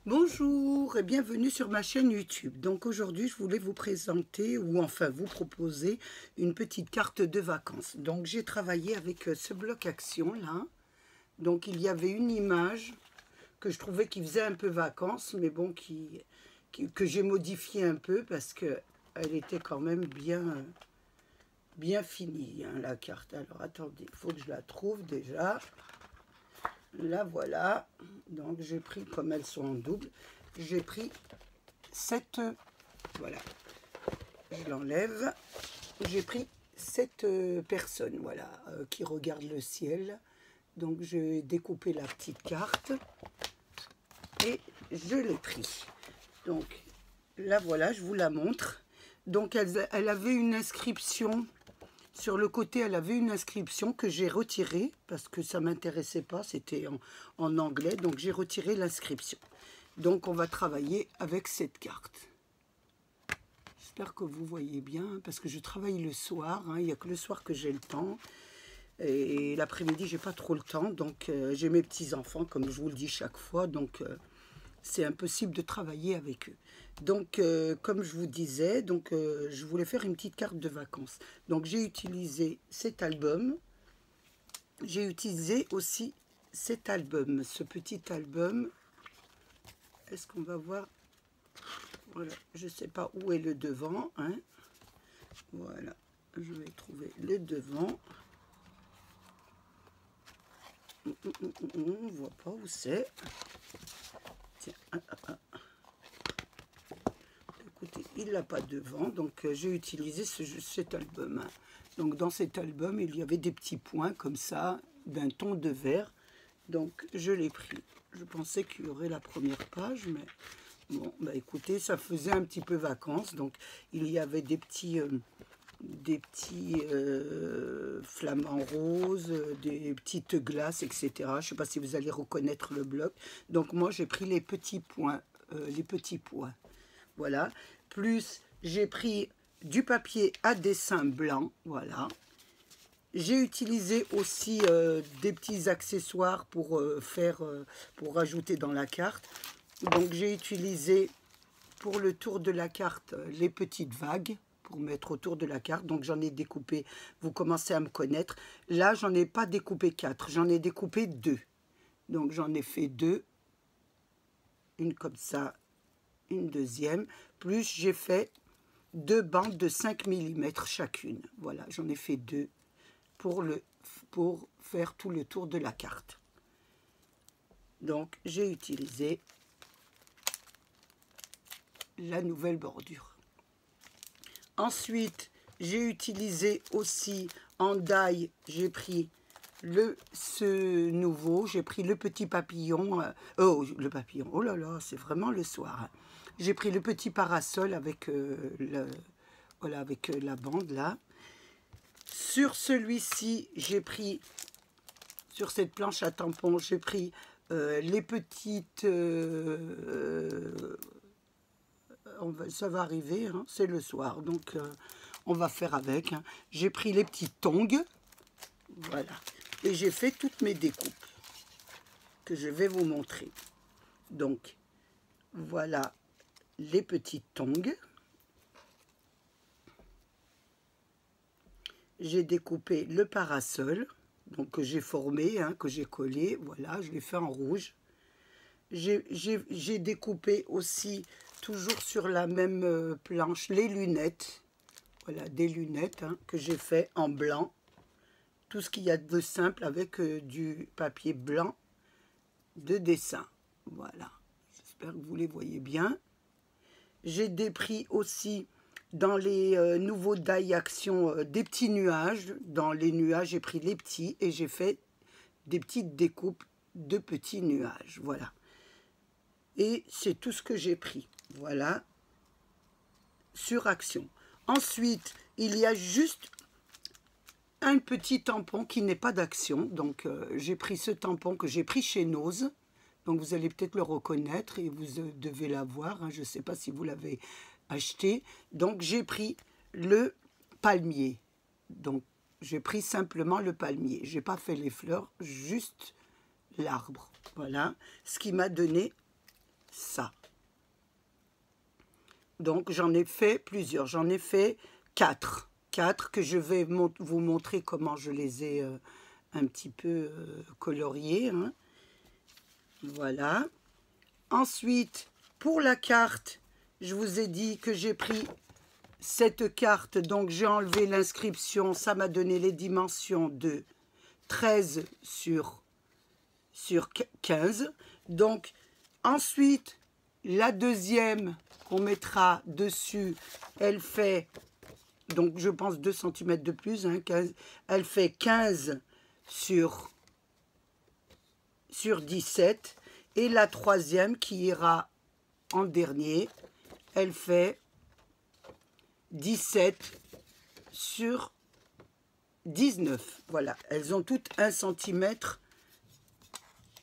Bonjour et bienvenue sur ma chaîne YouTube. Donc aujourd'hui, je voulais vous présenter ou enfin vous proposer une petite carte de vacances. Donc j'ai travaillé avec ce bloc action là. Donc il y avait une image que je trouvais qui faisait un peu vacances, mais bon, que j'ai modifié un peu parce que elle était quand même bien finie, hein, la carte. Alors attendez, il faut que je la trouve déjà. Là voilà, donc j'ai pris, comme elles sont en double, j'ai pris cette, voilà, je l'enlève, j'ai pris cette personne, voilà, qui regarde le ciel. Donc j'ai découpé la petite carte et je l'ai pris. Donc là voilà, je vous la montre. Donc elle avait une inscription. Sur le côté, elle avait une inscription que j'ai retirée parce que ça ne m'intéressait pas, c'était en anglais, donc j'ai retiré l'inscription. Donc on va travailler avec cette carte. J'espère que vous voyez bien, parce que je travaille le soir, hein, il n'y a que le soir que j'ai le temps. Et l'après-midi, j'ai pas trop le temps, donc j'ai mes petits-enfants, comme je vous le dis chaque fois, donc c'est impossible de travailler avec eux. Donc, comme je vous disais, donc, je voulais faire une petite carte de vacances. Donc, j'ai utilisé cet album. J'ai utilisé aussi cet album, ce petit album. Est-ce qu'on va voir? Voilà, je ne sais pas où est le devant, hein. Voilà, je vais trouver le devant. On ne voit pas où c'est. Tiens, écoutez, il l'a pas devant, donc j'ai utilisé cet album. Donc dans cet album, il y avait des petits points comme ça, d'un ton de vert. Donc je l'ai pris. Je pensais qu'il y aurait la première page, mais bon, bah écoutez, ça faisait un petit peu vacances. Donc il y avait des petits flamants roses, des petites glaces, etc. Je ne sais pas si vous allez reconnaître le bloc. Donc moi j'ai pris les petits points, voilà. Plus j'ai pris du papier à dessin blanc, voilà. J'ai utilisé aussi des petits accessoires pour pour rajouter dans la carte. Donc j'ai utilisé pour le tour de la carte les petites vagues pour mettre autour de la carte. Donc j'en ai découpé, vous commencez à me connaître. Là, j'en ai pas découpé 4, j'en ai découpé 2. Donc j'en ai fait 2, une comme ça, une deuxième, plus j'ai fait 2 bandes de 5 mm chacune. Voilà, j'en ai fait 2 pour faire tout le tour de la carte. Donc j'ai utilisé la nouvelle bordure. Ensuite, j'ai utilisé aussi en die, j'ai pris ce nouveau, j'ai pris le petit papillon, le papillon, oh là là, c'est vraiment le soir. Hein. J'ai pris le petit parasol avec, voilà, avec la bande là. Sur celui-ci, j'ai pris, sur cette planche à tampons, j'ai pris les petites... ça va arriver, hein, c'est le soir, donc on va faire avec. Hein. J'ai pris les petites tongs, voilà, et j'ai fait toutes mes découpes que je vais vous montrer. Donc, voilà les petites tongs. J'ai découpé le parasol, donc que j'ai formé, hein, que j'ai collé, voilà, je l'ai fait en rouge. J'ai découpé aussi, toujours sur la même planche, les lunettes. Voilà, des lunettes hein, que j'ai fait en blanc. Tout ce qu'il y a de simple avec du papier blanc de dessin. Voilà, j'espère que vous les voyez bien. J'ai dépris aussi dans les nouveaux die action des petits nuages. Dans les nuages, j'ai pris les petits et j'ai fait des petites découpes de petits nuages. Voilà. Et c'est tout ce que j'ai pris. Voilà. Sur action. Ensuite, il y a juste un petit tampon qui n'est pas d'action. Donc, j'ai pris ce tampon que j'ai pris chez Nose. Donc, vous allez peut-être le reconnaître et vous devez l'avoir. Hein, je ne sais pas si vous l'avez acheté. Donc, j'ai pris le palmier. Donc, j'ai pris simplement le palmier. Je n'ai pas fait les fleurs, juste l'arbre. Voilà. Ce qui m'a donné ça. Donc j'en ai fait plusieurs, j'en ai fait 4. 4 que je vais vous montrer comment je les ai un petit peu coloriés. Hein. Voilà. Ensuite, pour la carte, je vous ai dit que j'ai pris cette carte, donc j'ai enlevé l'inscription, ça m'a donné les dimensions de 13 sur 15. Donc ensuite, la deuxième qu'on mettra dessus, elle fait, donc je pense 2 cm de plus, hein, 15, elle fait 15 sur 17. Et la troisième qui ira en dernier, elle fait 17 sur 19. Voilà, elles ont toutes 1 cm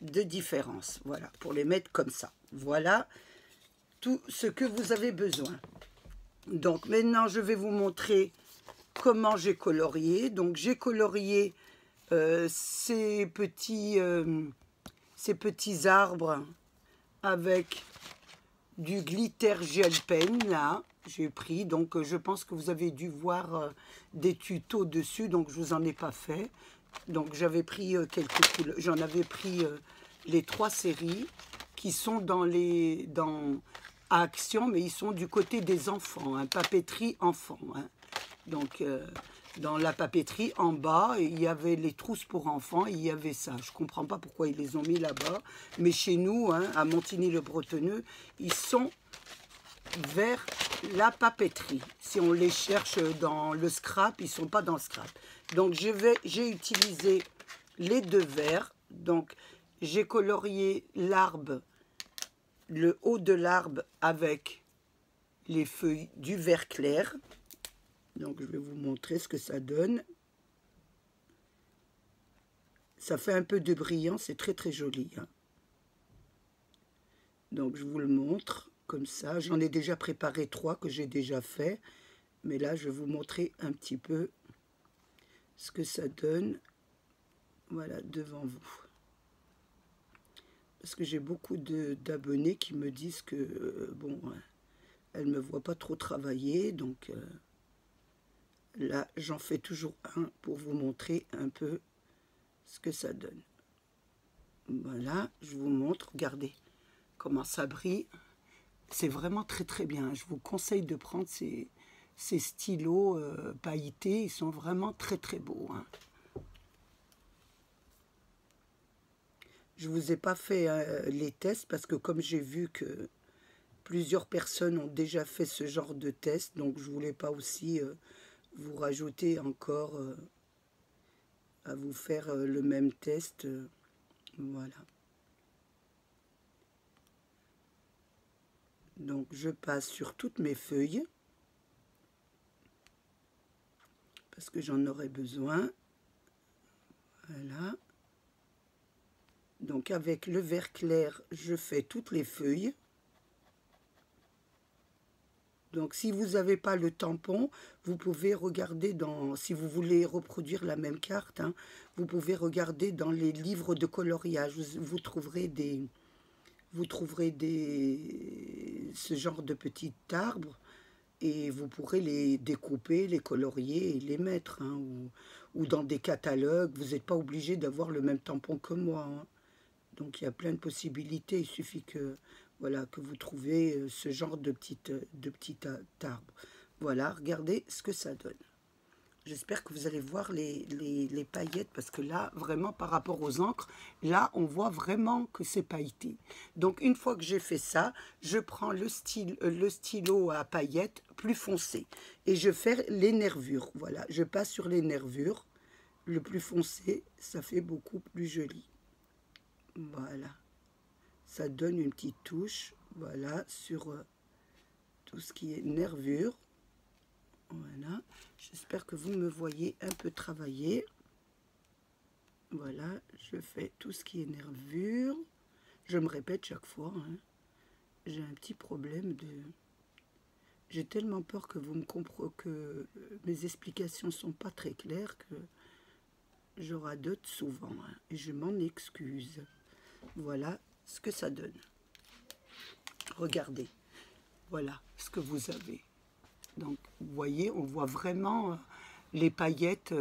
de différence. Voilà, pour les mettre comme ça. Voilà tout ce que vous avez besoin. Donc maintenant, je vais vous montrer comment j'ai colorié. Donc j'ai colorié ces petits arbres avec du glitter gel pen, là. J'ai pris, donc je pense que vous avez dû voir des tutos dessus, donc je vous en ai pas fait. Donc j'avais pris quelques couleurs, j'en avais pris les 3 séries qui sont à Action, mais ils sont du côté des enfants, hein, papeterie enfant. Hein. Donc dans la papeterie en bas, il y avait les trousses pour enfants, il y avait ça. Je ne comprends pas pourquoi ils les ont mis là-bas, mais chez nous, hein, à Montigny-le-Bretonneux, ils sont vers la papeterie. Si on les cherche dans le scrap, ils ne sont pas dans le scrap. Donc j'ai utilisé les 2 verres. Donc j'ai colorié l'arbre, le haut de l'arbre avec les feuilles du vert clair. Donc je vais vous montrer ce que ça donne. Ça fait un peu de brillant, c'est très très joli. Hein. Donc je vous le montre comme ça. J'en ai déjà préparé 3 que j'ai déjà fait. Mais là je vais vous montrer un petit peu ce que ça donne. Voilà, devant vous. Parce que j'ai beaucoup d'abonnés qui me disent que, bon, elles ne me voient pas trop travailler. Donc là, j'en fais toujours un pour vous montrer un peu ce que ça donne. Voilà, je vous montre. Regardez comment ça brille. C'est vraiment très très bien. Je vous conseille de prendre ces stylos pailletés. Ils sont vraiment très très beaux. Hein. Je ne vous ai pas fait les tests parce que comme j'ai vu que plusieurs personnes ont déjà fait ce genre de test, donc je ne voulais pas aussi vous rajouter encore à vous faire le même test. Voilà. Donc je passe sur toutes mes feuilles parce que j'en aurai besoin. Voilà. Donc avec le vert clair, je fais toutes les feuilles. Donc si vous n'avez pas le tampon, vous pouvez regarder si vous voulez reproduire la même carte, hein, vous pouvez regarder dans les livres de coloriage. Vous trouverez ce genre de petits arbres et vous pourrez les découper, les colorier et les mettre. Hein, ou dans des catalogues, vous n'êtes pas obligé d'avoir le même tampon que moi. Hein. Donc il y a plein de possibilités, il suffit que, voilà, que vous trouvez ce genre de petit arbre. Voilà, regardez ce que ça donne. J'espère que vous allez voir les paillettes, parce que là, vraiment, par rapport aux encres, là, on voit vraiment que c'est pailleté. Donc, une fois que j'ai fait ça, je prends le stylo à paillettes plus foncé. Et je fais les nervures. Voilà, je passe sur les nervures. Le plus foncé, ça fait beaucoup plus joli. Voilà, ça donne une petite touche, voilà, sur tout ce qui est nervure. Voilà, j'espère que vous me voyez un peu travailler. Voilà, je fais tout ce qui est nervure. Je me répète chaque fois, hein. J'ai un petit problème de... J'ai tellement peur que vous me compreniez, que mes explications ne sont pas très claires, que j'aurai d'autres souvent, hein, et je m'en excuse. Voilà ce que ça donne. Regardez, voilà ce que vous avez. Donc, vous voyez, on voit vraiment les paillettes.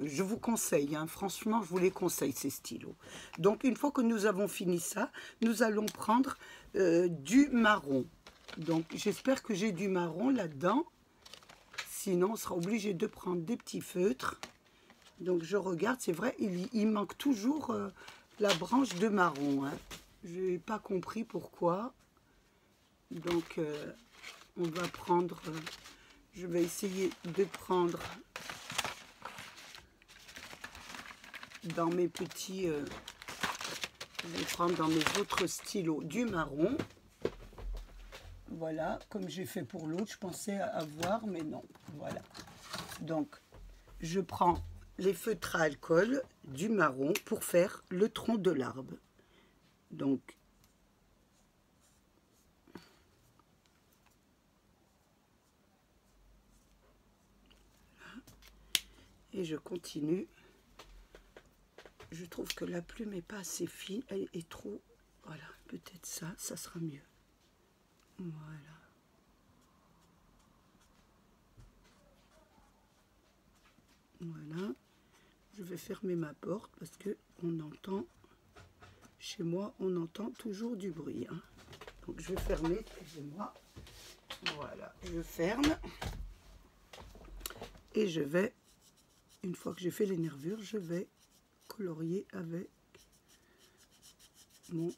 Je vous conseille, hein, franchement, je vous les conseille, ces stylos. Donc, une fois que nous avons fini ça, nous allons prendre du marron. Donc, j'espère que j'ai du marron là-dedans. Sinon, on sera obligé de prendre des petits feutres. Donc, je regarde, c'est vrai, il manque toujours la branche de marron. Hein. Je n'ai pas compris pourquoi. Donc, on va prendre... je vais essayer de prendre dans mes petits... je vais prendre dans mes autres stylos du marron. Voilà, comme j'ai fait pour l'autre, je pensais avoir, mais non. Voilà. Donc, je prends les feutres à alcool du marron pour faire le tronc de l'arbre. Donc, et je continue. Je trouve que la plume n'est pas assez fine, elle est trop... Voilà, peut-être ça sera mieux. Voilà. Voilà. Je vais fermer ma porte parce que on entend... Chez moi, on entend toujours du bruit. Hein. Donc, je vais fermer, excusez-moi. Voilà, je ferme. Et je vais, une fois que j'ai fait les nervures, je vais colorier avec mon...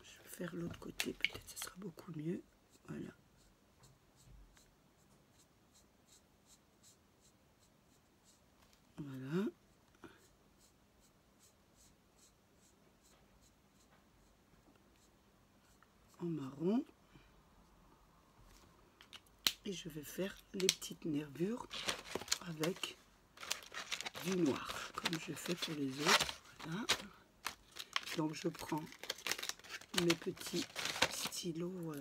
Je vais faire l'autre côté, peut-être ce sera beaucoup mieux. Voilà. Voilà. En marron. Et je vais faire les petites nervures avec du noir, comme je fais pour les autres. Voilà. Donc je prends mes petits stylos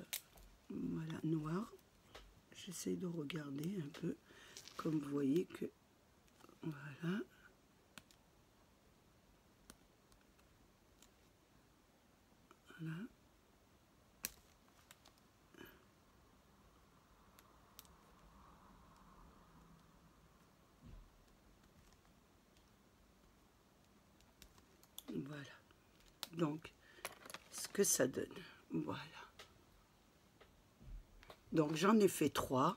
voilà, noirs. J'essaie de regarder un peu, comme vous voyez que... Voilà. Voilà. Voilà. Donc, ce que ça donne. Voilà. Donc, j'en ai fait 3.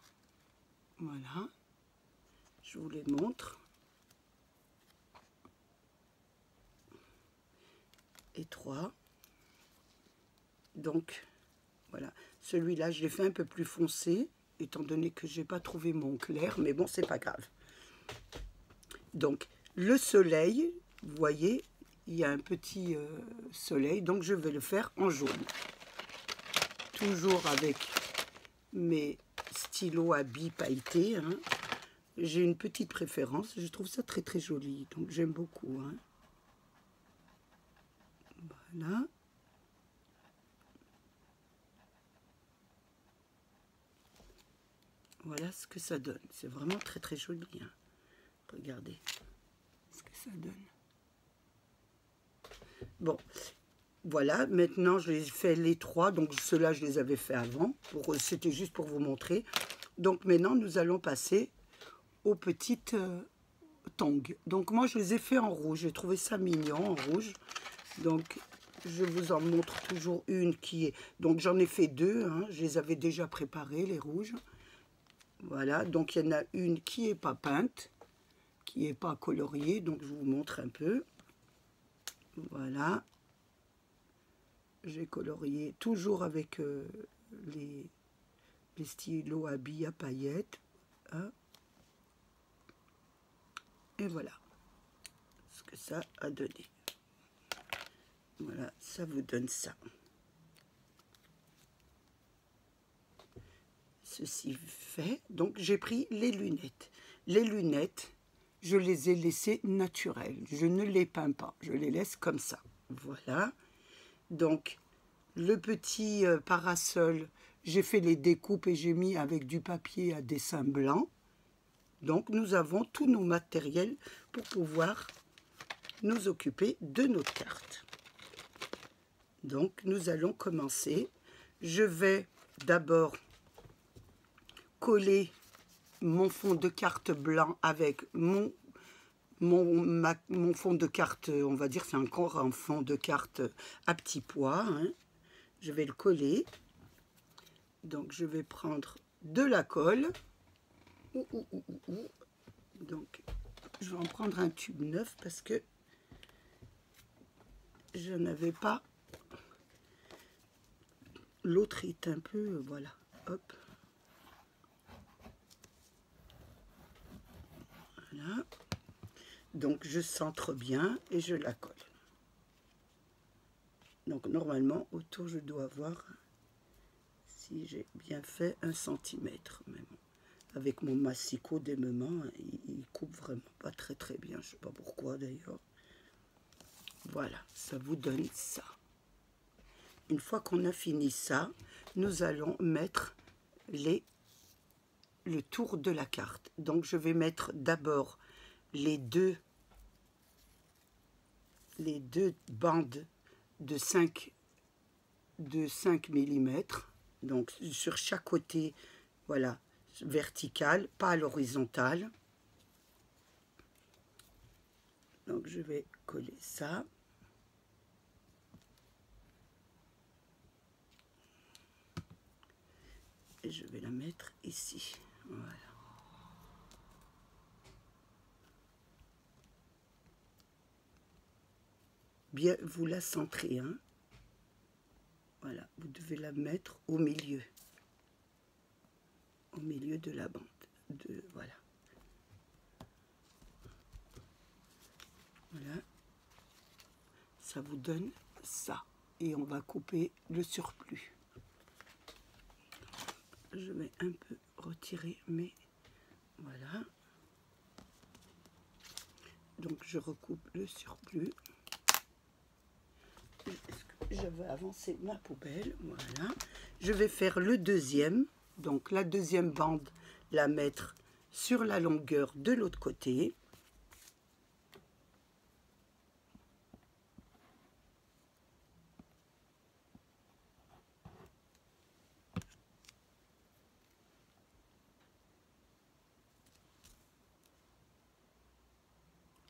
Voilà. Je vous les montre. Et 3. Donc, voilà. Celui-là, je l'ai fait un peu plus foncé, étant donné que je n'ai pas trouvé mon clair. Mais bon, c'est pas grave. Donc, le soleil, vous voyez, il y a un petit soleil. Donc, je vais le faire en jaune. Toujours avec mes stylos à billes pailletées. Hein. J'ai une petite préférence. Je trouve ça très, très joli. Donc, j'aime beaucoup. Hein. Voilà. Voilà ce que ça donne. C'est vraiment très, très joli. Hein. Regardez ce que ça donne. Bon, voilà. Maintenant, j'ai fait les 3. Donc, ceux-là, je les avais fait avant. C'était juste pour vous montrer. Donc, maintenant, nous allons passer aux petites tongs. Donc, moi, je les ai fait en rouge. J'ai trouvé ça mignon en rouge. Donc, je vous en montre toujours une qui est... Donc, j'en ai fait 2. Hein. Je les avais déjà préparées, les rouges. Voilà. Donc, il y en a une qui n'est pas peinte, qui n'est pas coloriée. Donc, je vous montre un peu. Voilà. J'ai colorié toujours avec les stylos à billes à paillettes. Hein. Et voilà ce que ça a donné. Voilà, ça vous donne ça. Ceci fait, donc j'ai pris les lunettes. Les lunettes, je les ai laissées naturelles. Je ne les peins pas, je les laisse comme ça. Voilà. Donc, le petit parasol, j'ai fait les découpes et j'ai mis avec du papier à dessin blanc. Donc, nous avons tous nos matériels pour pouvoir nous occuper de notre carte. Donc, nous allons commencer. je vais d'abord coller mon fond de carte blanc avec mon fond de carte, on va dire c'est encore un fond de carte à petits pois, hein. Je vais le coller. Donc je vais prendre de la colle. Donc je vais en prendre un tube neuf parce que je n'avais pas. L'autre est un peu, voilà, hop. Voilà. Donc je centre bien et je la colle. Donc normalement autour je dois avoir, si j'ai bien fait, 1 centimètre. Mais bon, avec mon massicot d'aimement, il coupe vraiment pas très bien. Je sais pas pourquoi d'ailleurs. Voilà, ça vous donne ça. Une fois qu'on a fini ça, nous allons mettre le tour de la carte. Donc je vais mettre d'abord les deux bandes de 5 mm, donc sur chaque côté, voilà, vertical, pas à l'horizontale. Donc je vais coller ça. Et je vais la mettre ici. Voilà. Bien, vous la centrez, hein. Voilà, vous devez la mettre au milieu de la bande. Voilà. Voilà. Ça vous donne ça. Et on va couper le surplus. Je vais un peu retirer, mais voilà. Donc je recoupe le surplus. Je vais avancer ma poubelle, voilà. Je vais faire le deuxième, donc la deuxième bande, la mettre sur la longueur de l'autre côté.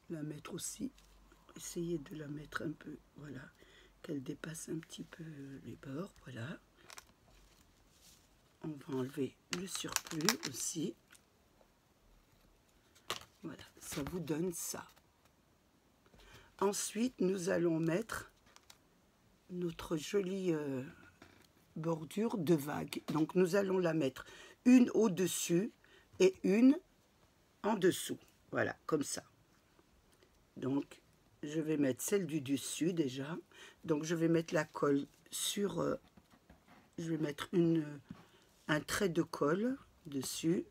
La mettre aussi, essayer de la mettre un peu, voilà, qu'elle dépasse un petit peu les bords, voilà. On va enlever le surplus aussi. Voilà, ça vous donne ça. Ensuite, nous allons mettre notre jolie bordure de vague. Donc, nous allons la mettre une au-dessus et une en dessous. Voilà, comme ça. Donc, je vais mettre celle du dessus déjà. Donc, je vais mettre la colle sur... je vais mettre un trait de colle dessus.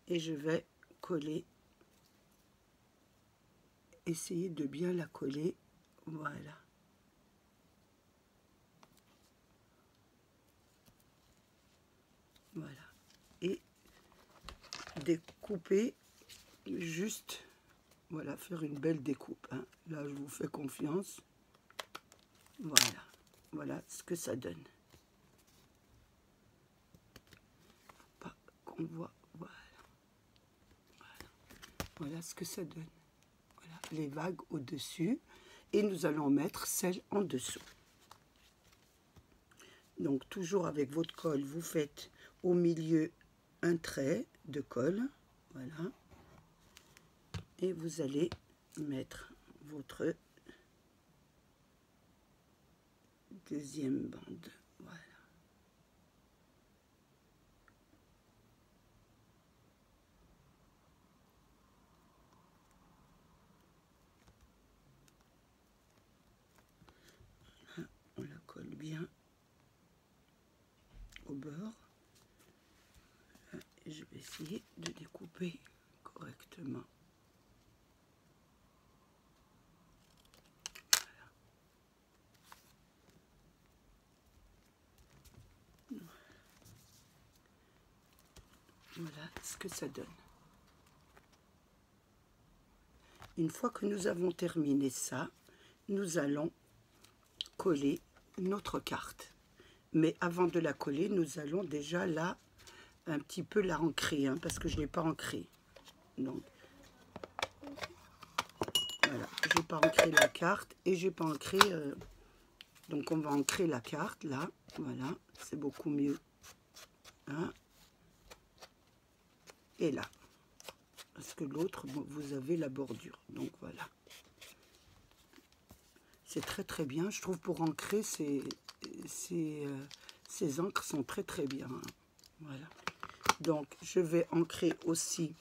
Et je vais coller. Essayer de bien la coller. Voilà. Voilà. Et découper juste... Voilà, faire une belle découpe, hein. Là, je vous fais confiance. Voilà. Voilà ce que ça donne. Faut pas qu'on voit. Voilà. Voilà ce que ça donne. Voilà, les vagues au-dessus. Et nous allons mettre celle en dessous. Donc, toujours avec votre colle, vous faites au milieu un trait de colle. Voilà. Et vous allez mettre votre deuxième bande. Voilà. On la colle bien au bord. Et je vais essayer de découper correctement. Voilà ce que ça donne. Une fois que nous avons terminé ça, nous allons coller notre carte. Mais avant de la coller, nous allons déjà là un petit peu la ancrer, hein, parce que je ne l'ai pas ancrée. Donc, voilà, je n'ai pas ancré la carte et j'ai pas ancré... donc, on va ancrer la carte, là. Voilà, c'est beaucoup mieux. Hein. Et là. Parce que l'autre, bon, vous avez la bordure. Donc, voilà. C'est très, très bien. Je trouve pour ancrer, ces encres sont très, très bien. Hein. Voilà. Donc, je vais ancrer aussi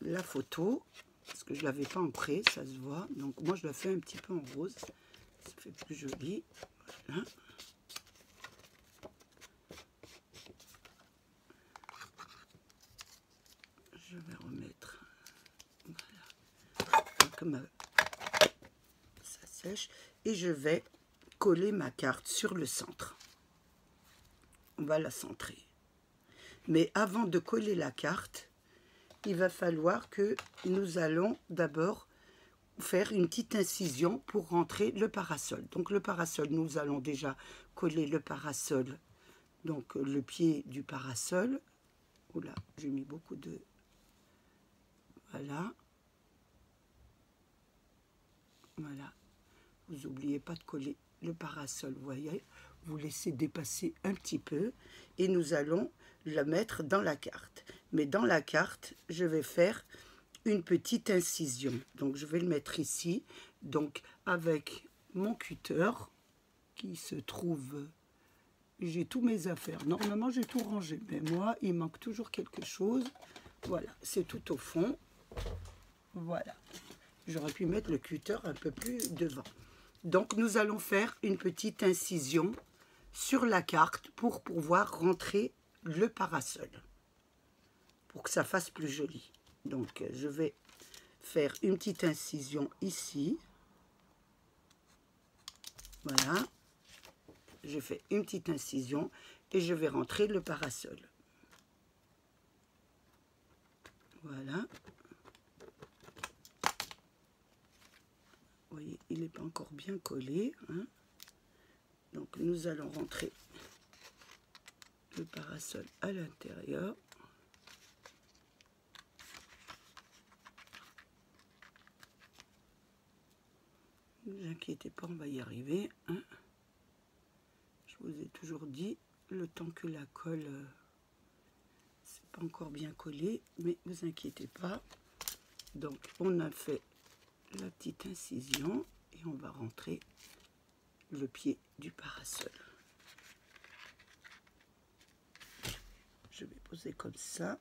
la photo. Parce que je ne l'avais pas ancrée, ça se voit. Donc, moi, je la fais un petit peu en rose. Ça fait plus joli. Voilà. Je vais remettre. Voilà. Donc, ça sèche. Et je vais coller ma carte sur le centre. On va la centrer. Mais avant de coller la carte, il va falloir que nous allons d'abord faire une petite incision pour rentrer le parasol. Donc le parasol, nous allons déjà coller le parasol, donc le pied du parasol. Oula, j'ai mis beaucoup de... Voilà. Voilà. Vous n'oubliez pas de coller le parasol, vous voyez. Vous laissez dépasser un petit peu et nous allons le mettre dans la carte. Mais dans la carte, je vais faire une petite incision. Donc, je vais le mettre ici. Donc, avec mon cutter qui se trouve... J'ai tous mes affaires. Normalement, j'ai tout rangé. Mais moi, il manque toujours quelque chose. Voilà, c'est tout au fond. Voilà. J'aurais pu mettre le cutter un peu plus devant. Donc, nous allons faire une petite incision sur la carte pour pouvoir rentrer le parasol. Pour que ça fasse plus joli. Donc, je vais faire une petite incision ici. Voilà. Je fais une petite incision et je vais rentrer le parasol. Voilà. Vous voyez, il n'est pas encore bien collé. Hein. Donc, nous allons rentrer le parasol à l'intérieur. Ne vous inquiétez pas, on va y arriver. Hein. Je vous ai toujours dit, le temps que la colle, c'est pas encore bien collé, mais ne vous inquiétez pas. Donc, on a fait la petite incision et on va rentrer le pied du parasol. Je vais poser comme ça.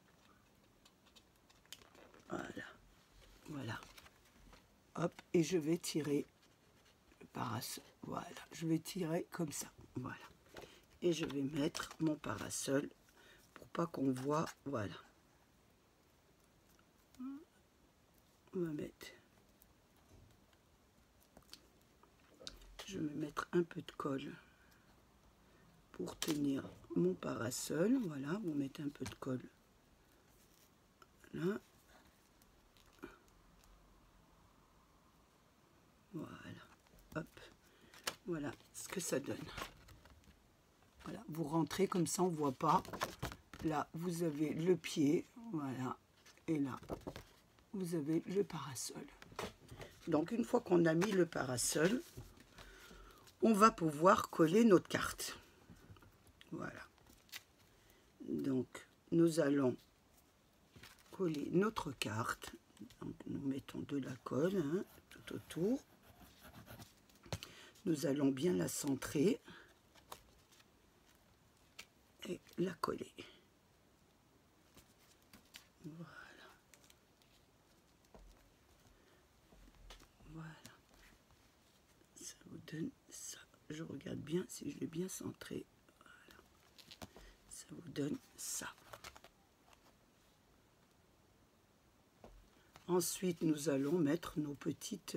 Voilà. Voilà. Hop, et je vais tirer le parasol. Voilà, je vais tirer comme ça. Voilà. Et je vais mettre mon parasol pour pas qu'on voit. Voilà. On va mettre. Je vais mettre un peu de colle pour tenir mon parasol. Voilà, vous mettez un peu de colle. Voilà. Voilà. Hop. Voilà ce que ça donne. Voilà, vous rentrez comme ça, on ne voit pas. Là, vous avez le pied, voilà. Et là, vous avez le parasol. Donc, une fois qu'on a mis le parasol, on va pouvoir coller notre carte. Voilà. Donc, nous allons coller notre carte. Donc, nous mettons de la colle hein, tout autour. Nous allons bien la centrer et la coller. Voilà. Voilà. Ça vous donne ça. Je regarde bien si je l'ai bien centré. Voilà. Ça vous donne ça. Ensuite, nous allons mettre nos petites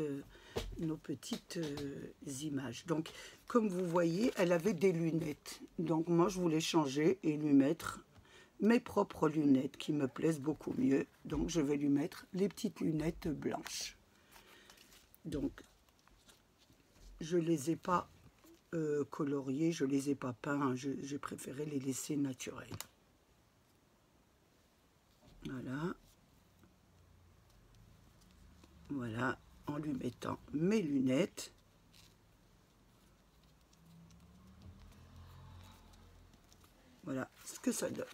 images. Donc, comme vous voyez, elle avait des lunettes. Donc, moi, je voulais changer et lui mettre mes propres lunettes qui me plaisent beaucoup mieux. Donc, je vais lui mettre les petites lunettes blanches. Donc, je ne les ai pas coloriés, je les ai pas peints, hein, j'ai préféré les laisser naturels. Voilà. Voilà, en lui mettant mes lunettes. Voilà ce que ça donne.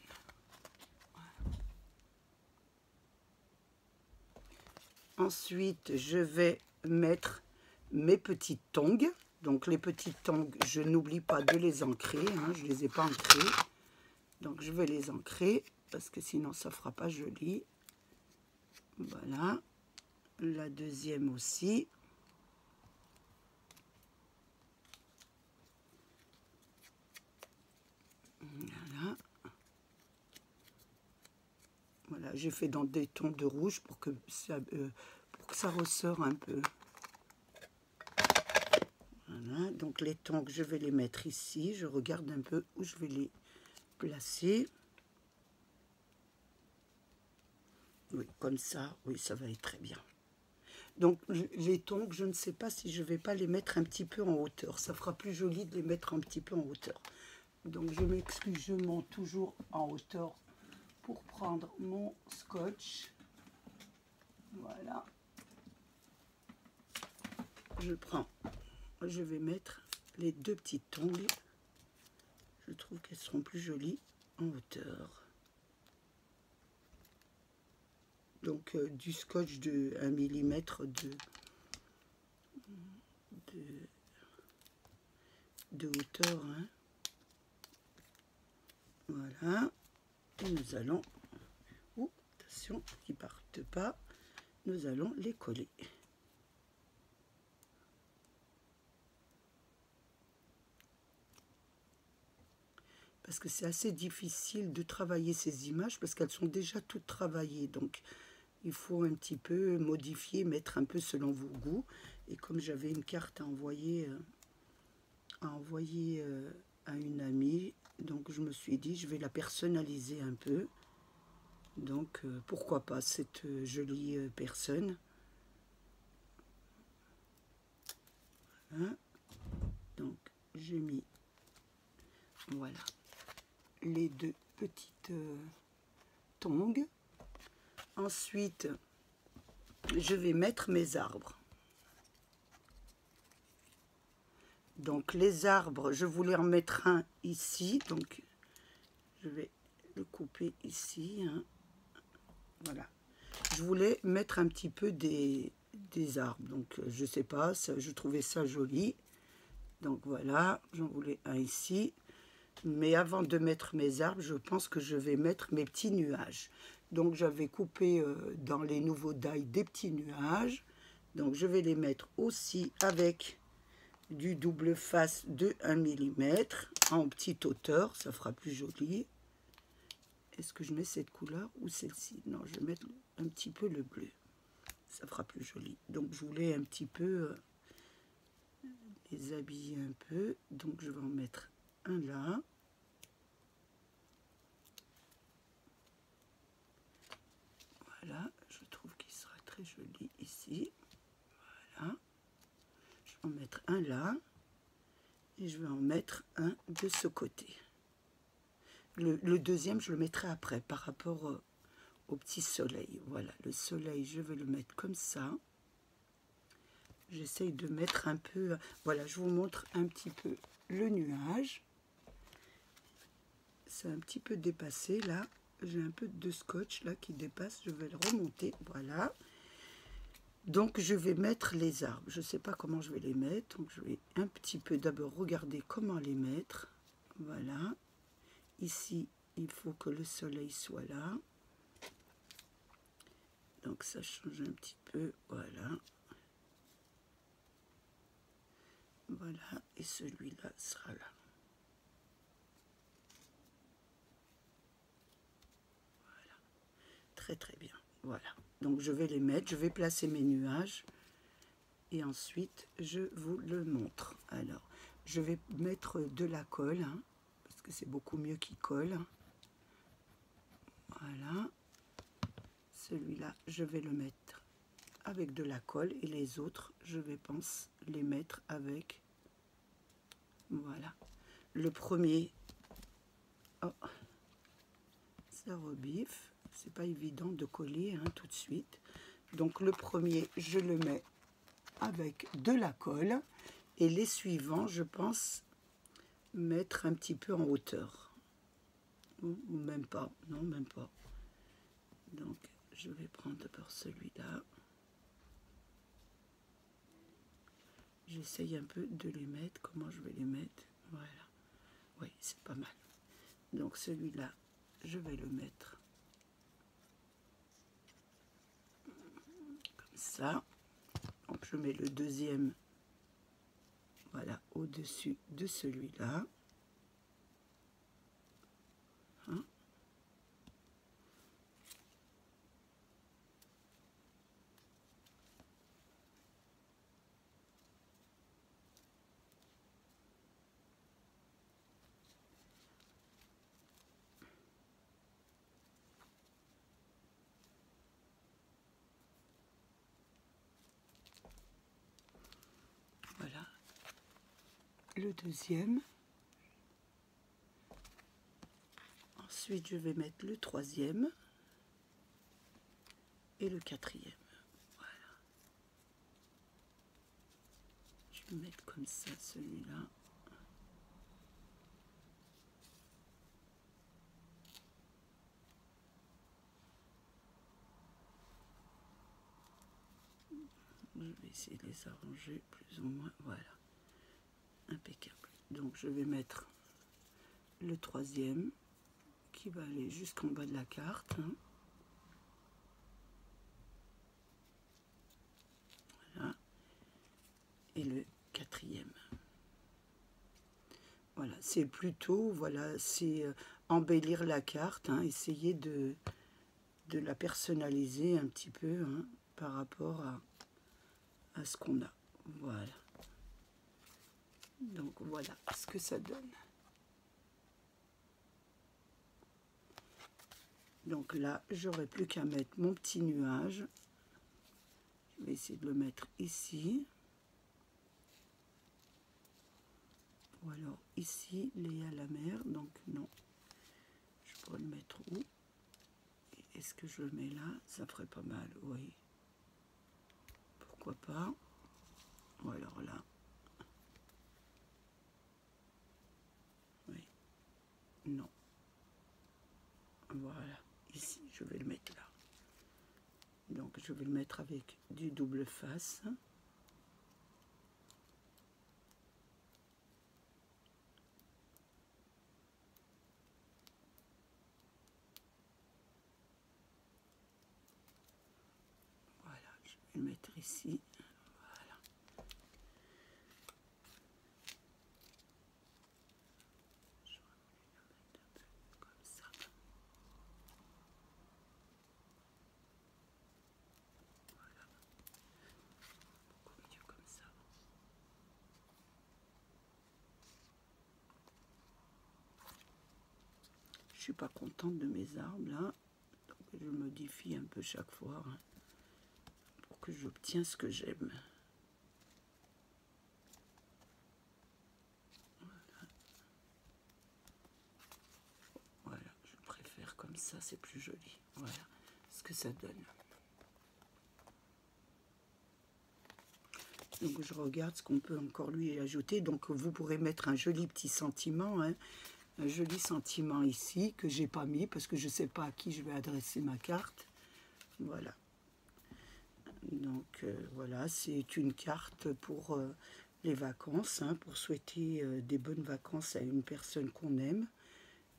Ensuite, je vais mettre mes petites tongs. Donc les petites tongs, je n'oublie pas de les ancrer, hein, je ne les ai pas ancrées. Donc je vais les ancrer parce que sinon ça ne fera pas joli. Voilà. La deuxième aussi. Voilà. Voilà, j'ai fait dans des tons de rouge pour que ça ressort un peu. Voilà, donc les tongs, je vais les mettre ici. Je regarde un peu où je vais les placer. Oui, comme ça, oui, ça va être très bien. Donc les tongs, je ne sais pas si je ne vais pas les mettre un petit peu en hauteur. Ça fera plus joli de les mettre un petit peu en hauteur. Donc je m'excuse, je monte toujours en hauteur pour prendre mon scotch. Voilà. Je vais mettre les deux petites tongs. Je trouve qu'elles seront plus jolies en hauteur. Donc du scotch de 1 mm de hauteur. Hein. Voilà. Et nous allons... Oh, attention, qu'ils ne partent pas. Nous allons les coller. Parce que c'est assez difficile de travailler ces images parce qu'elles sont déjà toutes travaillées. Donc, il faut un petit peu modifier, mettre un peu selon vos goûts. Et comme j'avais une carte à envoyer à une amie, donc je me suis dit, je vais la personnaliser un peu. Donc, pourquoi pas cette jolie personne. Hein? Donc, j'ai mis, voilà, les deux petites tongs. Ensuite, je vais mettre mes arbres. Donc les arbres, je voulais en mettre un ici, donc je vais le couper ici. Hein. Voilà. Je voulais mettre un petit peu des arbres, donc je sais pas, ça, je trouvais ça joli. Donc voilà, j'en voulais un ici. Mais avant de mettre mes arbres, je pense que je vais mettre mes petits nuages. Donc j'avais coupé dans les nouveaux die des petits nuages. Donc je vais les mettre aussi avec du double face de 1 mm en petite hauteur. Ça fera plus joli. Est-ce que je mets cette couleur ou celle-ci? Non, je vais mettre un petit peu le bleu. Ça fera plus joli. Donc je voulais un petit peu les habiller un peu. Donc je vais en mettre un là. Voilà, je trouve qu'il sera très joli ici. Voilà. Je vais en mettre un là. Et je vais en mettre un de ce côté. Le deuxième, je le mettrai après par rapport au petit soleil. Voilà, le soleil, je vais le mettre comme ça. J'essaye de mettre un peu... Voilà, je vous montre un petit peu le nuage. C'est un petit peu dépassé là. J'ai un peu de scotch là qui dépasse. Je vais le remonter. Voilà. Donc je vais mettre les arbres. Je ne sais pas comment je vais les mettre. Donc je vais un petit peu d'abord regarder comment les mettre. Voilà. Ici, il faut que le soleil soit là. Donc ça change un petit peu. Voilà. Voilà. Et celui-là sera là. Voilà. Très très bien. Voilà. Donc je vais les mettre. Je vais placer mes nuages. Et ensuite, je vous le montre. Alors, je vais mettre de la colle. Hein, parce que c'est beaucoup mieux qu'il colle. Voilà. Celui-là, je vais le mettre avec de la colle. Et les autres, je vais les mettre avec... le premier, oh, ça rebiffe, c'est pas évident de coller hein, tout de suite. Donc le premier, je le mets avec de la colle et les suivants, je pense mettre un petit peu en hauteur. Ou même pas, non même pas. Donc je vais prendre d'abord celui-là. J'essaye un peu de les mettre, comment je vais les mettre, voilà. Oui, c'est pas mal. Donc celui-là, je vais le mettre comme ça. Donc je mets le deuxième, voilà, au-dessus de celui-là. Hein? Voilà. Le deuxième. Ensuite, je vais mettre le troisième et le quatrième. Voilà. Je vais mettre comme ça celui-là. Je vais essayer de les arranger plus ou moins. Voilà. Impeccable. Donc, je vais mettre le troisième qui va aller jusqu'en bas de la carte. Hein. Voilà. Et le quatrième. Voilà, c'est plutôt, voilà, c'est embellir la carte, hein, essayer de la personnaliser un petit peu hein, par rapport à ce qu'on a. Voilà. Donc voilà ce que ça donne. Donc là, j'aurais plus qu'à mettre mon petit nuage. Je vais essayer de le mettre ici. Ou alors ici, Léa la mer. Donc non. Je pourrais le mettre où? Est-ce que je le mets là? Ça ferait pas mal, oui. Pourquoi pas? Ou alors là. Oui. Non. Voilà. Ici, je vais le mettre là. Donc je vais le mettre avec du double face. Voilà, je vais le mettre ici. Voilà. Je vais le mettre un peu comme ça. Voilà. Beaucoup mieux comme ça. Je suis pas contente de mes arbres là. Donc je modifie un peu chaque fois hein, pour que j'obtienne ce que j'aime. Voilà, je préfère comme ça, c'est plus joli. Voilà ce que ça donne. Donc je regarde ce qu'on peut encore lui ajouter. Donc vous pourrez mettre un joli petit sentiment, hein, un joli sentiment ici que j'ai pas mis parce que je sais pas à qui je vais adresser ma carte. Voilà. Donc voilà, c'est une carte pour les vacances, hein, pour souhaiter des bonnes vacances à une personne qu'on aime.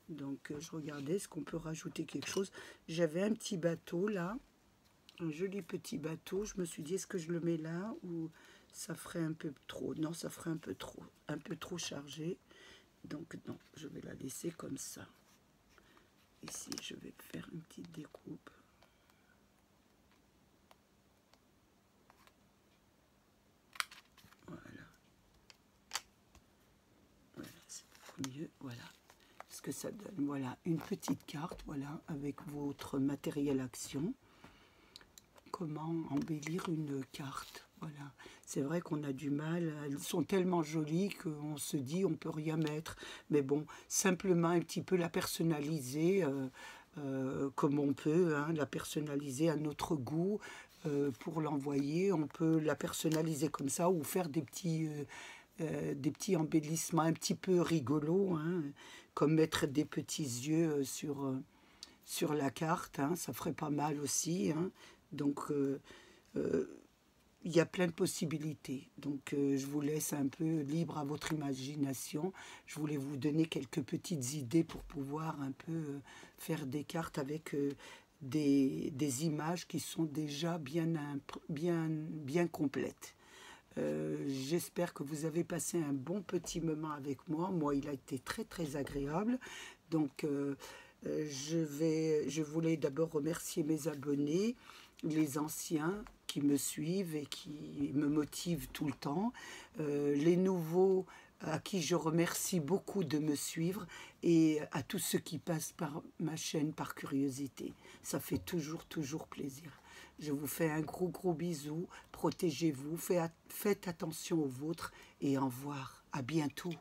Donc je regardais, est-ce qu'on peut rajouter quelque chose? J'avais un petit bateau là, un joli petit bateau. Je me suis dit, est-ce que je le mets là ou ça ferait un peu trop? Non, ça ferait un peu trop chargé. Donc non, je vais la laisser comme ça. Ici, je vais faire une petite découpe. Voilà. Voilà, c'est beaucoup mieux. Voilà ce que ça donne. Voilà, une petite carte, voilà, avec votre matériel action. Comment embellir une carte. Voilà. Voilà, c'est vrai qu'on a du mal, elles sont tellement jolies qu'on se dit on peut rien mettre. Mais bon, simplement un petit peu la personnaliser comme on peut, hein, la personnaliser à notre goût pour l'envoyer. On peut la personnaliser comme ça ou faire des petits embellissements un petit peu rigolos, hein, comme mettre des petits yeux sur la carte, hein, ça ferait pas mal aussi, hein. Donc, il y a plein de possibilités. Donc, je vous laisse un peu libre à votre imagination. Je voulais vous donner quelques petites idées pour pouvoir un peu faire des cartes avec des images qui sont déjà bien complètes. J'espère que vous avez passé un bon petit moment avec moi. Moi, il a été très très agréable. Donc, je voulais d'abord remercier mes abonnés, les anciens qui me suivent et qui me motivent tout le temps, les nouveaux à qui je remercie beaucoup de me suivre et à tous ceux qui passent par ma chaîne par curiosité. Ça fait toujours plaisir. Je vous fais un gros bisou, protégez-vous, faites attention aux vôtres et au revoir. À bientôt.